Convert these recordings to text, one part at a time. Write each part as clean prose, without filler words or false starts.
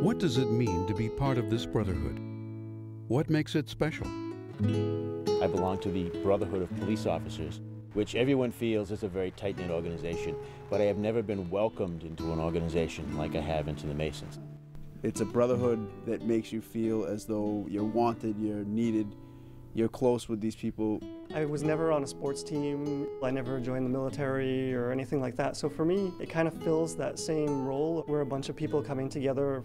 What does it mean to be part of this brotherhood? What makes it special? I belong to the Brotherhood of Police Officers, which everyone feels is a very tight-knit organization, but I have never been welcomed into an organization like I have into the Masons. It's a brotherhood that makes you feel as though you're wanted, you're needed, you're close with these people. I was never on a sports team. I never joined the military or anything like that. So for me, it kind of fills that same role. We're a bunch of people coming together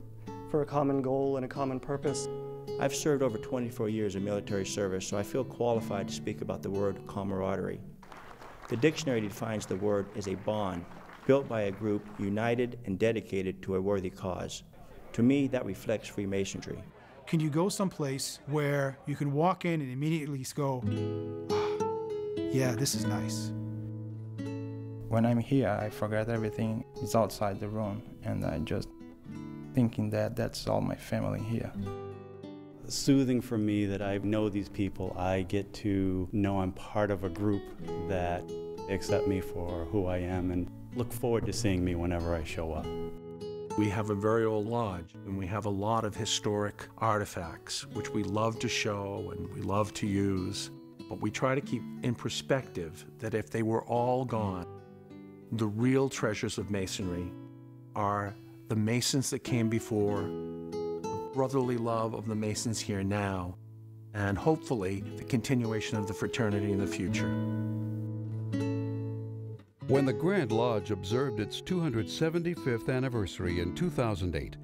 for a common goal and a common purpose. I've served over 24 years in military service, so I feel qualified to speak about the word camaraderie. The dictionary defines the word as a bond built by a group united and dedicated to a worthy cause. To me, that reflects Freemasonry. Can you go someplace where you can walk in and immediately go, yeah, this is nice? When I'm here, I forget everything is outside the room, and I just thinking that that's all my family here. Soothing for me that I know these people. I get to know I'm part of a group that accept me for who I am and look forward to seeing me whenever I show up. We have a very old lodge, and we have a lot of historic artifacts, which we love to show and we love to use. But we try to keep in perspective that if they were all gone, the real treasures of Masonry are the Masons that came before, the brotherly love of the Masons here now, and hopefully the continuation of the fraternity in the future. When the Grand Lodge observed its 275th anniversary in 2008,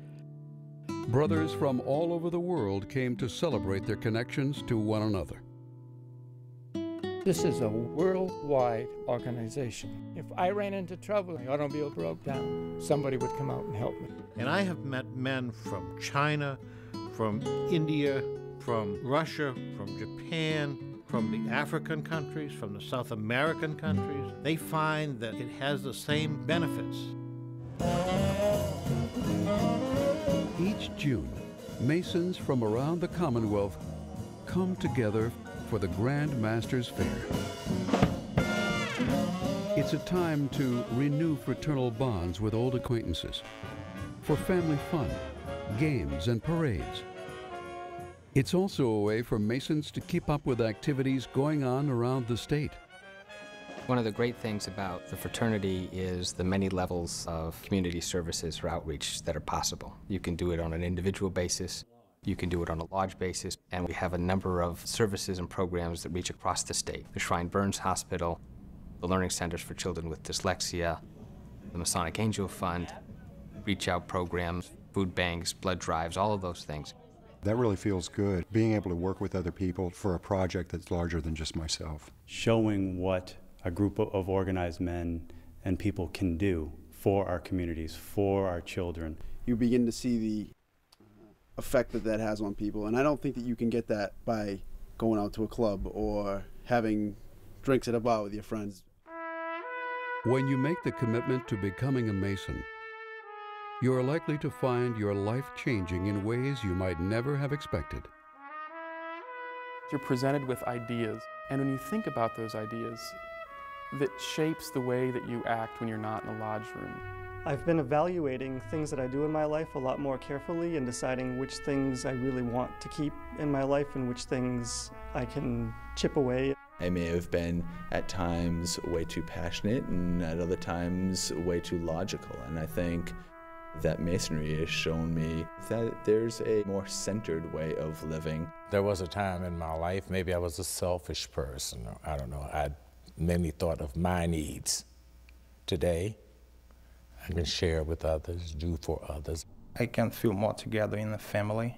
brothers from all over the world came to celebrate their connections to one another. This is a worldwide organization. If I ran into trouble, my automobile broke down, somebody would come out and help me. And I have met men from China, from India, from Russia, from Japan, from the African countries, from the South American countries. They find that it has the same benefits. Each June, Masons from around the Commonwealth come together for the Grand Masters Fair. It's a time to renew fraternal bonds with old acquaintances, for family fun, games, and parades. It's also a way for Masons to keep up with activities going on around the state. One of the great things about the fraternity is the many levels of community services or outreach that are possible. You can do it on an individual basis, you can do it on a lodge basis, and we have a number of services and programs that reach across the state. The Shrine Burns Hospital, the Learning Centers for Children with Dyslexia, the Masonic Angel Fund, reach out programs, food banks, blood drives, all of those things. That really feels good, being able to work with other people for a project that's larger than just myself. Showing what a group of organized men and people can do for our communities, for our children. You begin to see the effect that that has on people, and I don't think that you can get that by going out to a club or having drinks at a bar with your friends. When you make the commitment to becoming a Mason, you are likely to find your life changing in ways you might never have expected. You're presented with ideas, and when you think about those ideas, that shapes the way that you act when you're not in a lodge room. I've been evaluating things that I do in my life a lot more carefully and deciding which things I really want to keep in my life and which things I can chip away. I may have been at times way too passionate and at other times way too logical, and I think that Masonry has shown me that there's a more centered way of living. There was a time in my life, maybe I was a selfish person, I don't know, I mainly thought of my needs. Today, I can share with others, do for others. I can feel more together in the family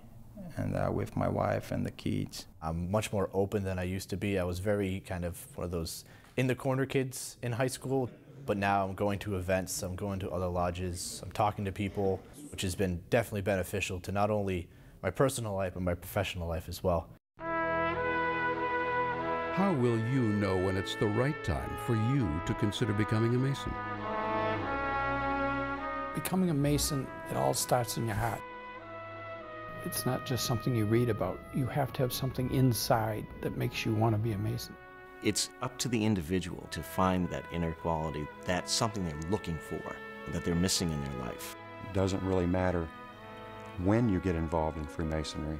and with my wife and the kids. I'm much more open than I used to be. I was very kind of one of those in-the-corner kids in high school. But now I'm going to events, I'm going to other lodges, I'm talking to people, which has been definitely beneficial to not only my personal life, but my professional life as well. How will you know when it's the right time for you to consider becoming a Mason? Becoming a Mason, it all starts in your heart. It's not just something you read about. You have to have something inside that makes you want to be a Mason. It's up to the individual to find that inner quality. That's something they're looking for, that they're missing in their life. It doesn't really matter when you get involved in Freemasonry,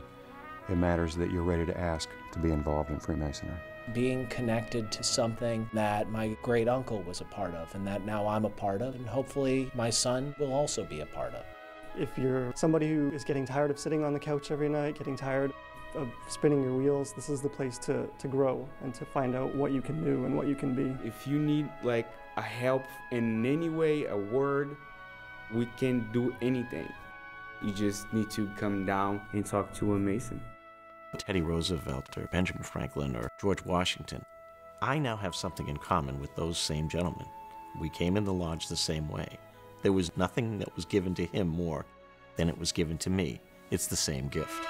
it matters that you're ready to ask to be involved in Freemasonry. Being connected to something that my great uncle was a part of and that now I'm a part of, and hopefully my son will also be a part of. If you're somebody who is getting tired of sitting on the couch every night, getting tired of spinning your wheels, this is the place to grow and to find out what you can do and what you can be. If you need like a help in any way, a word, we can do anything. You just need to come down and talk to a Mason. Teddy Roosevelt or Benjamin Franklin or George Washington. I now have something in common with those same gentlemen. We came in the lodge the same way. There was nothing that was given to him more than it was given to me. It's the same gift.